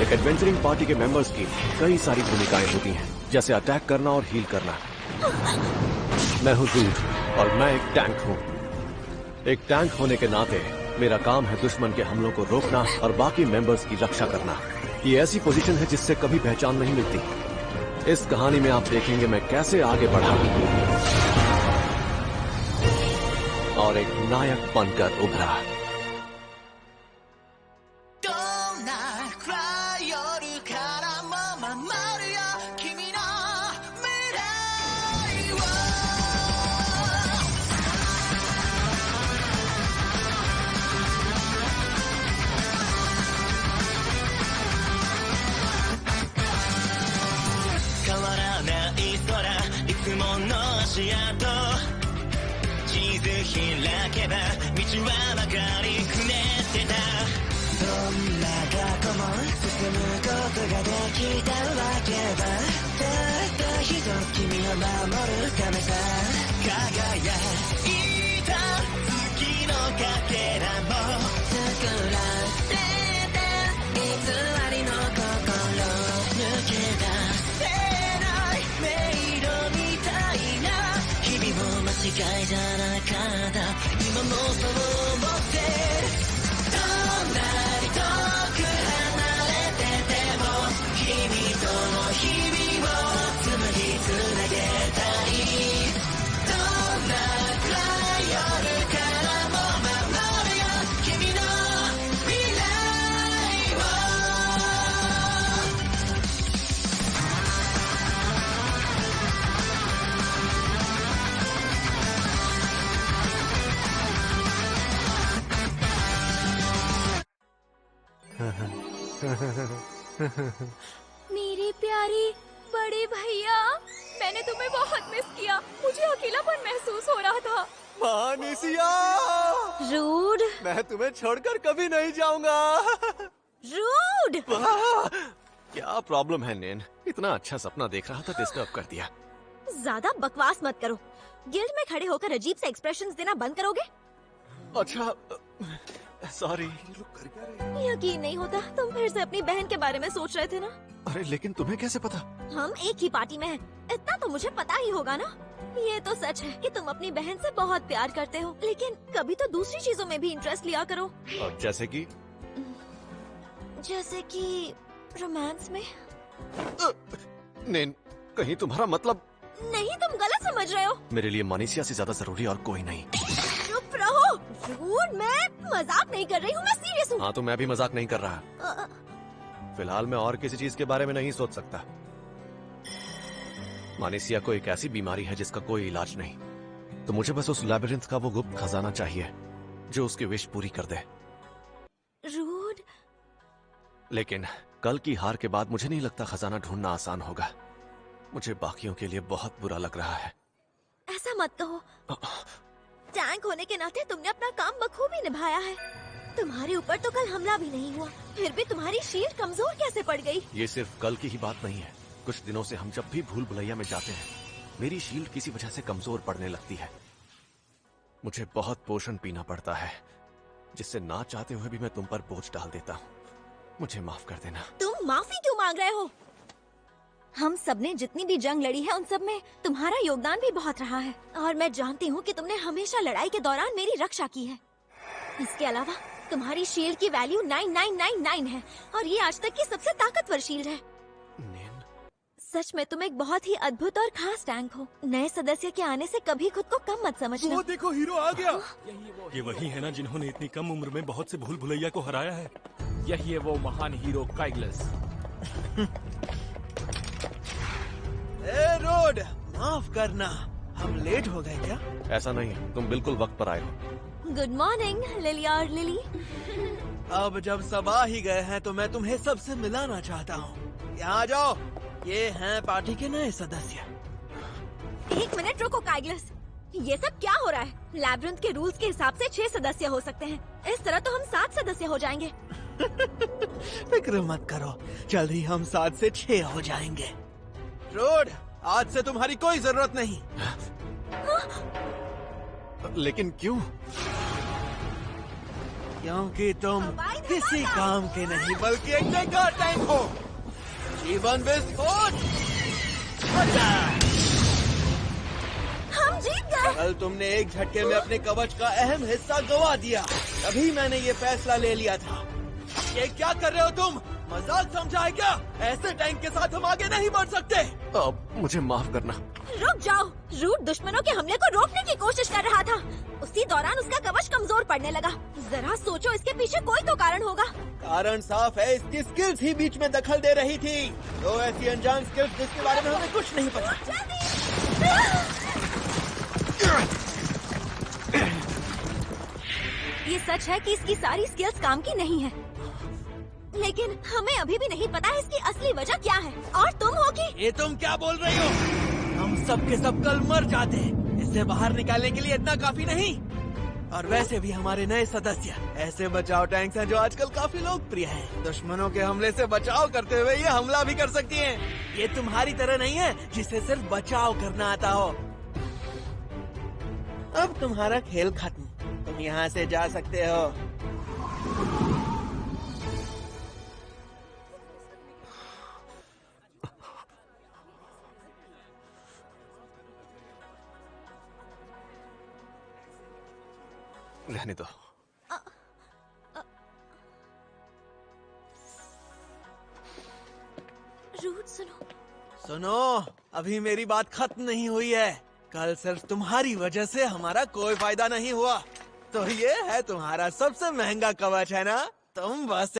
एक adventuring party के members की कई सारी भूमिकाएं होती हैं, जैसे अटैक करना और हील करना। मैं हूँ रूड और मैं एक टैंक हूँ। एक टैंक होने के नाते मेरा काम है दुश्मन के हमलों को रोकना और बाकी मेंबर्स की रक्षा करना। ये ऐसी पोजीशन है जिससे कभी पहचान नहीं मिलती। इस कहानी में आप देखेंगे मैं कैसे आगे बढ़ा और एक नायक बनकर उभरा। मेरी प्यारी बड़ी भैया, मैंने तुम्हें बहुत मिस किया। मुझे अकेलापन महसूस हो रहा था। मानिसिया! रूड, मैं तुम्हें छोड़कर कभी नहीं जाऊंगा। रूड! क्या प्रॉब्लम है नैन? इतना अच्छा सपना देख रहा था, डिस्टर्ब कर दिया। ज्यादा बकवास मत करो। गिल्ड में खड़े होकर अजीब से एक्सप्रेशंस देना बंद करोगे? अच्छा, सॉरी। यकीन नहीं होता, तुम फिर से अपनी बहन के बारे में सोच रहे थे ना? अरे लेकिन तुम्हें कैसे पता? हम एक ही पार्टी में हैं, इतना तो मुझे पता ही होगा ना। ये तो सच है कि तुम अपनी बहन से बहुत प्यार करते हो, लेकिन कभी तो दूसरी चीजों में भी इंटरेस्ट लिया करो। और जैसे कि रोमांस में। नैन, कहीं तुम्हारा मतलब? नहीं, तुम गलत समझ रहे हो। मेरे लिए मनीषिया से ज्यादा जरूरी और कोई नहीं। चुप रहो। रूड, मैं मजाक नहीं कर रही हूँ, मैं सीरियस हूँ। हाँ तो मैं भी मजाक नहीं कर रहा। फिलहाल मैं और किसी चीज के बारे में नहीं सोच सकता। मानिसिया को एक ऐसी बीमारी है जिसका कोई इलाज नहीं, तो मुझे बस उस लैबिरिंथ का वो गुप्त खजाना चाहिए जो उसकी विश पूरी कर दे। रूड, लेकिन कल की हार के बाद मुझे नहीं लगता खजाना ढूंढना आसान होगा। मुझे बाकियों के लिए बहुत बुरा लग रहा है। ऐसा मत कहो। टैंक होने के नाते तुमने अपना काम बखूबी निभाया है। तुम्हारे ऊपर तो कल हमला भी नहीं हुआ, फिर भी तुम्हारी शील्ड कमजोर कैसे पड़ गई? ये सिर्फ कल की ही बात नहीं है। कुछ दिनों से हम जब भी भूल भुलैया में जाते हैं, मेरी शील्ड किसी वजह से कमजोर पड़ने लगती है। मुझे बहुत पोषण पीना पड़ता है, जिससे ना चाहते हुए भी मैं तुम पर बोझ डाल देता हूँ। मुझे माफ कर देना। तुम माफी क्यों मांग रहे हो? हम सबने जितनी भी जंग लड़ी है उन सब में तुम्हारा योगदान भी बहुत रहा है, और मैं जानती हूँ कि तुमने हमेशा लड़ाई के दौरान मेरी रक्षा की है। इसके अलावा तुम्हारी शील्ड की वैल्यू 9999 है, और ये आज तक की सबसे ताकतवर शील्ड है। सच में तुम एक बहुत ही अद्भुत और खास टैंक हो। नए सदस्य के आने से कभी खुद को कम मत समझना। वो देखो, हीरो आ गया। ये वही है ना जिन्होंने इतनी कम उम्र में बहुत से भूल भुलैया को हराया है। यही है वो महान हीरो काइग्लस। ए रोड, माफ करना, हम लेट हो गए क्या? ऐसा नहीं, तुम बिल्कुल वक्त पर आए हो। गुड मॉर्निंग लिली और लिली। अब जब सब आ ही गए हैं तो मैं तुम्हें सबसे मिलाना चाहता हूँ। यहाँ आ जाओ, ये हैं पार्टी के नए सदस्य। एक मिनट रुको काइग्लस, ये सब क्या हो रहा है? लैब्रिंथ के रूल्स के हिसाब से 6 सदस्य हो सकते हैं, इस तरह तो हम 7 सदस्य हो जाएंगे। फिक्र मत करो, जल्द ही हम 7 से 6 हो जाएंगे। रोड, आज से तुम्हारी कोई जरूरत नहीं। लेकिन क्यों? क्योंकि तुम हवाई धमाका! किसी काम के नहीं बल्कि एक मेगा टैंक हो। जीवन विस्फोट। बचा! हम जीत गए। कल तुमने एक झटके में अपने कवच का अहम हिस्सा गवा दिया, तभी मैंने ये फैसला ले लिया था। ये क्या कर रहे हो तुम? मजाक समझा है क्या? ऐसे टैंक के साथ हम आगे नहीं बढ़ सकते। अब मुझे माफ करना। रुक जाओ। रूट दुश्मनों के हमले को रोकने की कोशिश कर रहा था। उसी दौरान उसका कवच कमजोर पड़ने लगा। जरा सोचो, इसके पीछे कोई तो कारण होगा। कारण साफ है, इसकी स्किल्स ही बीच में दखल दे रही थी। तो ऐसी अनजान स्किल्स जिसके बारे में हमें कुछ नहीं पता। ये सच है कि इसकी सारी स्किल्स काम की नहीं है, लेकिन हमें अभी भी नहीं पता है इसकी असली वजह क्या है। और तुम होगी। ये तुम क्या बोल रही हो? हम सब के सब कल मर जाते। इसे बाहर निकालने के लिए इतना काफी नहीं। और वैसे भी हमारे नए सदस्य ऐसे बचाव टैंक्स हैं जो आजकल काफी लोकप्रिय हैं। दुश्मनों के हमले से बचाव करते हुए ये हमला भी कर सकती हैं। ये तुम्हारी तरह नहीं है जिसे सिर्फ बचाव करना आता हो। अब तुम्हारा खेल खत्म, तुम यहाँ से जा सकते हो। रहने दो। रूट सुनो। सुनो, अभी मेरी बात खत्म नहीं हुई है। कल सिर्फ तुम्हारी वजह से हमारा कोई फायदा नहीं हुआ। तो ये है तुम्हारा सबसे महंगा कवच, है ना? तुम बस